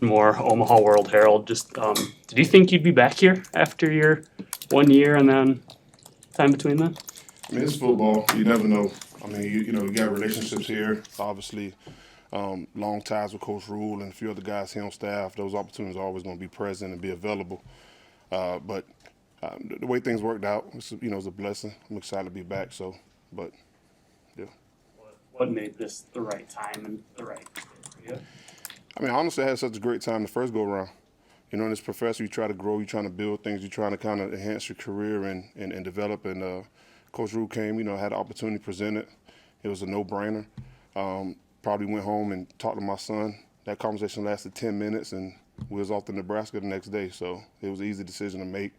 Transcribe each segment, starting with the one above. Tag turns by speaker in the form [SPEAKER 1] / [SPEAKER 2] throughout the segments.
[SPEAKER 1] more Omaha World Herald. Just did you think you'd be back here after your 1 year and then time between then?
[SPEAKER 2] I mean, it's football. You never know. I mean, you got relationships here. Obviously, long ties with Coach Rule and a few other guys here on staff. Those opportunities are always going to be present and be available. But the way things worked out, it's a blessing. I'm excited to be back. So, but yeah.
[SPEAKER 1] What made this the right time and the right fit for you?
[SPEAKER 2] I mean, honestly, I had such a great time the first go around. In this professor, you try to grow, you're trying to build things, you're trying to kind of enhance your career and develop. And Coach Rule came, had the opportunity presented. It was a no-brainer. Probably went home and talked to my son. That conversation lasted 10 minutes, and we was off to Nebraska the next day. So it was an easy decision to make.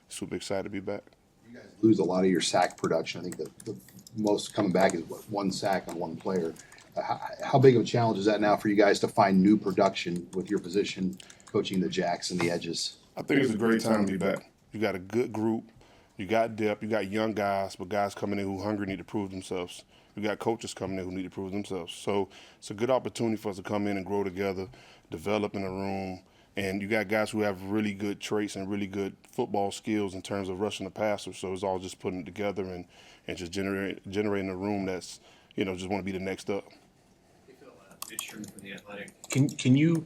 [SPEAKER 2] Super excited to be back.
[SPEAKER 3] You guys lose a lot of your sack production. I think the most coming back is one sack on one player. How big of a challenge is that now for you guys to find new production with your position, coaching the jacks and the edges?
[SPEAKER 2] I think it's a great time to be back. You got a good group, you got depth, you got young guys, but guys coming in who hungry need to prove themselves. You got coaches coming in who need to prove themselves. So it's a good opportunity for us to come in and grow together, develop in a room, and you got guys who have really good traits and really good football skills in terms of rushing the passer. So it's all just putting it together and just generating a room that's, just want to be the next up.
[SPEAKER 4] Mitch Sherman from The Athletic. Can you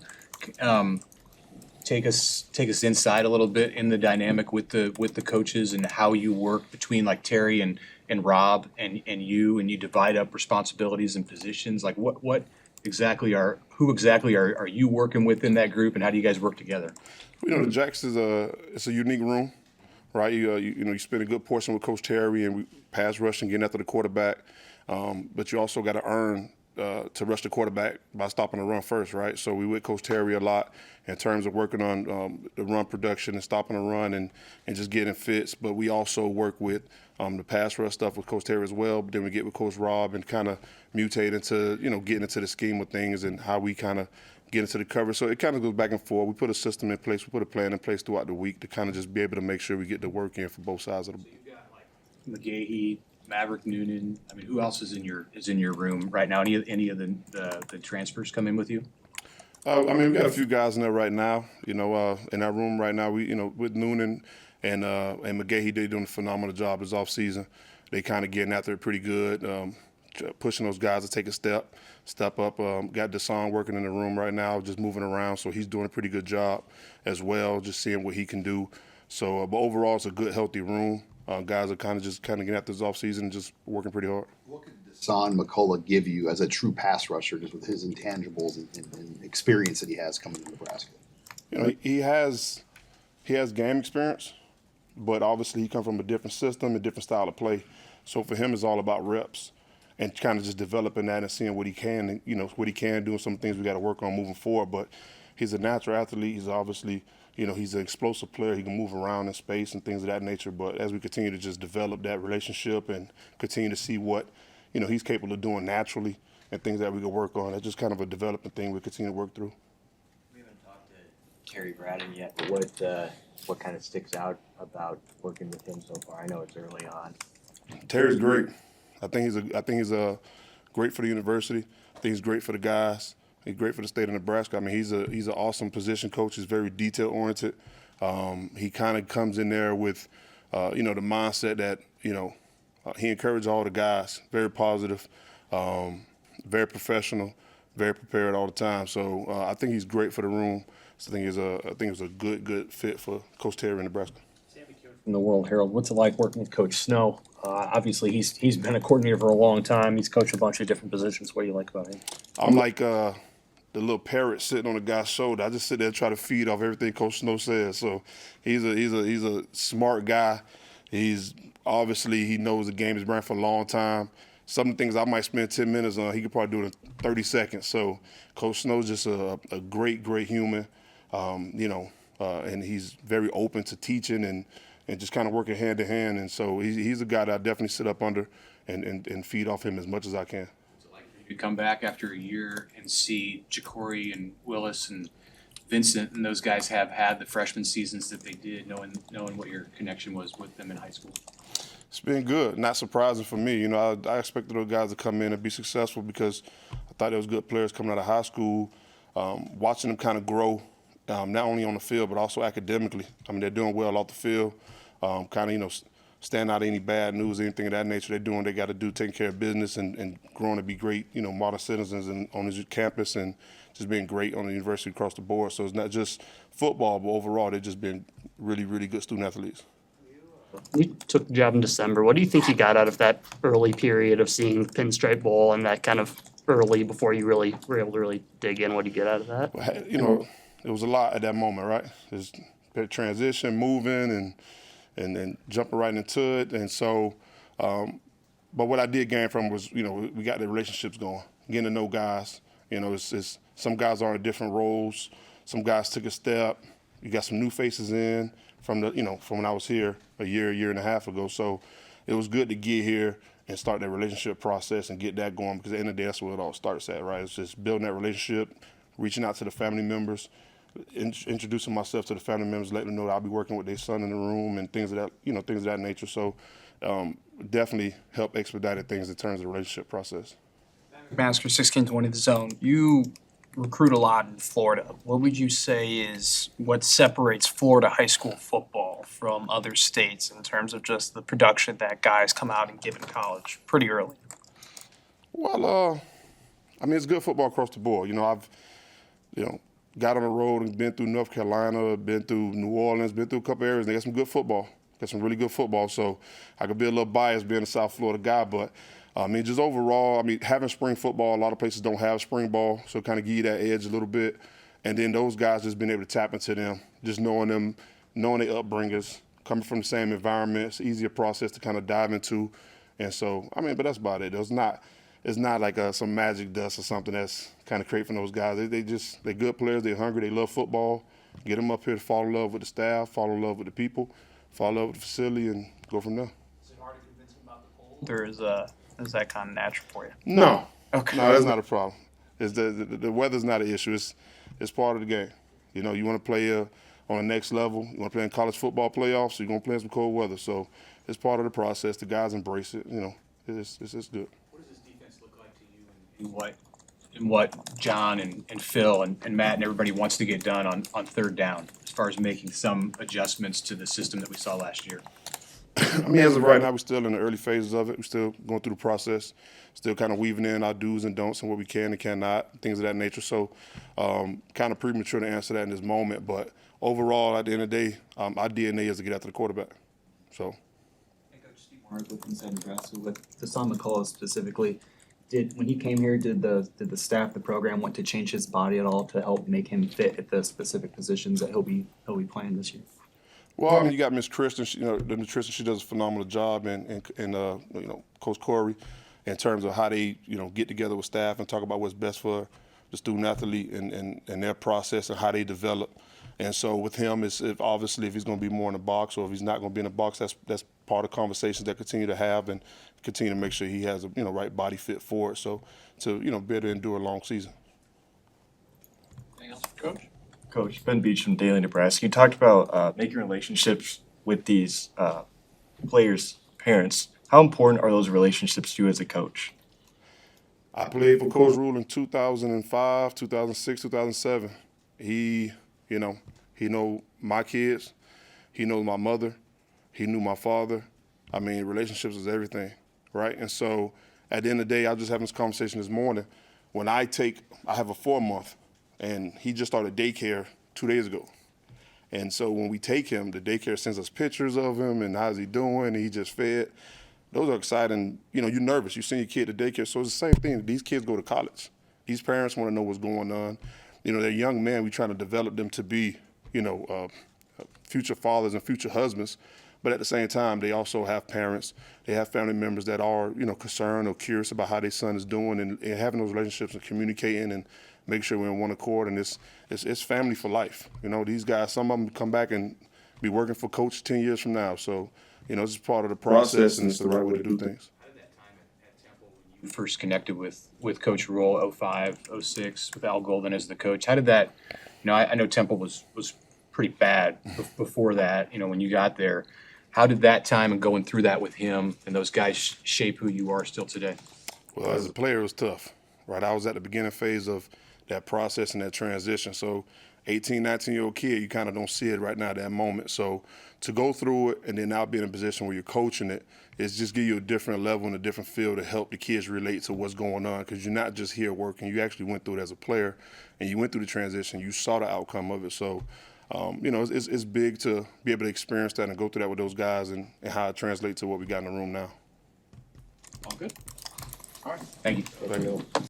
[SPEAKER 4] take us inside a little bit in the dynamic with the coaches and how you work between like Terry and Rob and you divide up responsibilities and positions? Like who exactly are you working with in that group, and how do you guys work together?
[SPEAKER 2] The Jacks it's a unique room, right? You spend a good portion with Coach Terry and we pass rushing, getting after the quarterback, but you also got to earn to rush the quarterback by stopping the run first, right? So we with Coach Terry a lot in terms of working on the run production and stopping the run and just getting fits. But we also work with the pass rush stuff with Coach Terry as well. But then we get with Coach Rob and kind of mutate into, getting into the scheme of things and how we kind of get into the coverage. So it kind of goes back and forth. We put a system in place. We put a plan in place throughout the week to kind of just be able to make sure we get the work in for both sides of the ball.
[SPEAKER 4] So you've got like McGahee, Maverick Noonan. I mean, who else is in your room right now? Any of the transfers come in with you?
[SPEAKER 2] We got a few guys in there right now. In our room right now, we with Noonan and McGahee, they're doing a phenomenal job this off season. They kind of getting after it pretty good, pushing those guys to take a step up. Got Deshaun working in the room right now, just moving around, so he's doing a pretty good job as well, just seeing what he can do. So, but overall, it's a good, healthy room. Guys are kind of getting after this offseason and just working pretty hard.
[SPEAKER 3] What could Deshaun McCullough give you as a true pass rusher, just with his intangibles and experience that he has coming to Nebraska?
[SPEAKER 2] He has game experience, but obviously he comes from a different system, a different style of play. So for him, it's all about reps and kind of just developing that and seeing what he can, do and some things we got to work on moving forward. But he's a natural athlete. He's obviously, he's an explosive player. He can move around in space and things of that nature. But as we continue to just develop that relationship and continue to see what, he's capable of doing naturally and things that we can work on, it's just kind of a developing thing we continue to work through.
[SPEAKER 5] We haven't talked to Terry Braden yet, but what kind of sticks out about working with him so far? I know it's early on.
[SPEAKER 2] Terry's great. I think he's great for the university. I think he's great for the guys. He's great for the state of Nebraska. I mean, he's an awesome position coach. He's very detail oriented. He kind of comes in there with, the mindset that he encourages all the guys. Very positive, very professional, very prepared all the time. So I think he's great for the room. So I think it's a good fit for Coach Terry in Nebraska.
[SPEAKER 4] From the World Herald, what's it like working with Coach Snow? Obviously, he's been a coordinator for a long time. He's coached a bunch of different positions. What do you like about him?
[SPEAKER 2] I'm like the little parrot sitting on the guy's shoulder. I just sit there and try to feed off everything Coach Snow says. So he's a smart guy. He's obviously he knows the game. He's been around for a long time. Some things I might spend 10 minutes on, he could probably do it in 30 seconds. So Coach Snow's just a great human, and he's very open to teaching and just kind of working hand in hand. And so he's a guy that I definitely sit up under and feed off him as much as I can.
[SPEAKER 4] So like you come back after a year and see Ja'Cory and Willis and Vincent and those guys have had the freshman seasons that they did, knowing what your connection was with them in high school.
[SPEAKER 2] It's been good. Not surprising for me. I expected those guys to come in and be successful because I thought there was good players coming out of high school. watching them kind of grow, not only on the field but also academically. I mean, they're doing well off the field, kind of, stand out any bad news, anything of that nature. They're doing what they got to do, taking care of business and growing to be great, modern citizens on this campus and just being great on the university across the board. So it's not just football, but overall they've just been really, really good student athletes.
[SPEAKER 1] You took the job in December. What do you think you got out of that early period of seeing Pinstripe Bowl and that kind of early before you really were able to really dig in? What do you get out of that?
[SPEAKER 2] It was a lot at that moment, right? There's transition, moving, and then jumping right into it. And so, but what I did gain from was, we got the relationships going, getting to know guys. It's some guys are in different roles. Some guys took a step. You got some new faces in from when I was here a year and a half ago. So it was good to get here and start that relationship process and get that going, because at the end of the day, that's where it all starts at, right? It's just building that relationship, reaching out to the family members, introducing myself to the family members, letting them know that I'll be working with their son in the room and things of that nature. So definitely help expedite things in terms of the relationship process.
[SPEAKER 6] Masker 1620 The Zone. You recruit a lot in Florida. What would you say is what separates Florida high school football from other states in terms of just the production that guys come out and give in college pretty early?
[SPEAKER 2] Well, it's good football across the board. I've got on the road and been through North Carolina, been through New Orleans, been through a couple areas. They got some good football. Got some really good football. So I could be a little biased being a South Florida guy, but just overall, having spring football, a lot of places don't have spring ball, so kind of give you that edge a little bit. And then those guys just being able to tap into them, just knowing them, knowing their upbringers, coming from the same environment. It's an easier process to kind of dive into. And so, but that's about it. It's not like some magic dust or something that's kind of created from those guys. They're good players. They're hungry. They love football. Get them up here to fall in love with the staff, fall in love with the people, fall in love with the facility, and go from there.
[SPEAKER 6] Is it hard to convince them about the cold, or is that kind of natural for you?
[SPEAKER 2] No.
[SPEAKER 6] Okay.
[SPEAKER 2] No, that's not a problem. It's the weather's not an issue. It's part of the game. You want to play on the next level. You want to play in college football playoffs, so you're going to play in some cold weather. So it's part of the process. The guys embrace it. It's good.
[SPEAKER 4] What does this defense look like to you, and what John and Phil and Matt and everybody wants to get done on third down, as far as making some adjustments to the system that we saw last year?
[SPEAKER 2] As of right now, we're still in the early phases of it. We're still going through the process, still kind of weaving in our do's and don'ts and what we can and cannot, things of that nature. So kind of premature to answer that in this moment. But overall, at the end of the day, our DNA is to get after the quarterback. So.
[SPEAKER 7] Hey, Coach Steve Mars with Inside Nebraska, with Deshaun McCullough specifically. When he came here, did the staff, the program, want to change his body at all to help make him fit at the specific positions that he'll be playing this year?
[SPEAKER 2] Well, you got Miss Kristen. The nutrition, she does a phenomenal job, and Coach Corey, in terms of how they get together with staff and talk about what's best for the student athlete and their process and how they develop. And so with him, obviously if he's going to be more in the box or if he's not going to be in the box, that's part of conversations that continue to have and continue to make sure he has a right body fit for it. So to be able to endure a long season.
[SPEAKER 6] Anything else for Coach?
[SPEAKER 8] Coach, Ben Beach from Daily Nebraska. You talked about making relationships with these players' parents. How important are those relationships to you as a coach?
[SPEAKER 2] I played for Coach Rule in 2005, 2006, 2007. He know my kids. He knows my mother. He knew my father. Relationships is everything, right? And so at the end of the day, I was just having this conversation this morning. When I have a 4-month, and he just started daycare 2 days ago. And so when we take him, the daycare sends us pictures of him and how's he doing, and he just fed. Those are exciting. You're nervous. You send your kid to daycare. So it's the same thing. These kids go to college. These parents want to know what's going on. They're young men. We're trying to develop them to be, future fathers and future husbands. But at the same time, they also have parents. They have family members that are, concerned or curious about how their son is doing, and having those relationships and communicating and make sure we're in one accord. And it's family for life. These guys, some of them come back and be working for Coach 10 years from now. So, it's just part of the process, and it's the right way to do things.
[SPEAKER 4] How did that time at Temple, when you first connected with Coach Rule, 05, 06, with Al Golden as the coach, how did that, I know Temple was pretty bad before that, when you got there. How did that time and going through that with him and those guys shape who you are still today?
[SPEAKER 2] Well, as a player, it was tough, right? I was at the beginning phase of that process and that transition. So 18, 19-year-old kid, you kind of don't see it right now at that moment. So to go through it and then now be in a position where you're coaching it, is just give you a different level and a different feel to help the kids relate to what's going on, because you're not just here working. You actually went through it as a player, and you went through the transition. You saw the outcome of it. So, it's big to be able to experience that and go through that with those guys and how it translates to what we got in the room now.
[SPEAKER 4] All good? All right, thank you.
[SPEAKER 2] Thank you.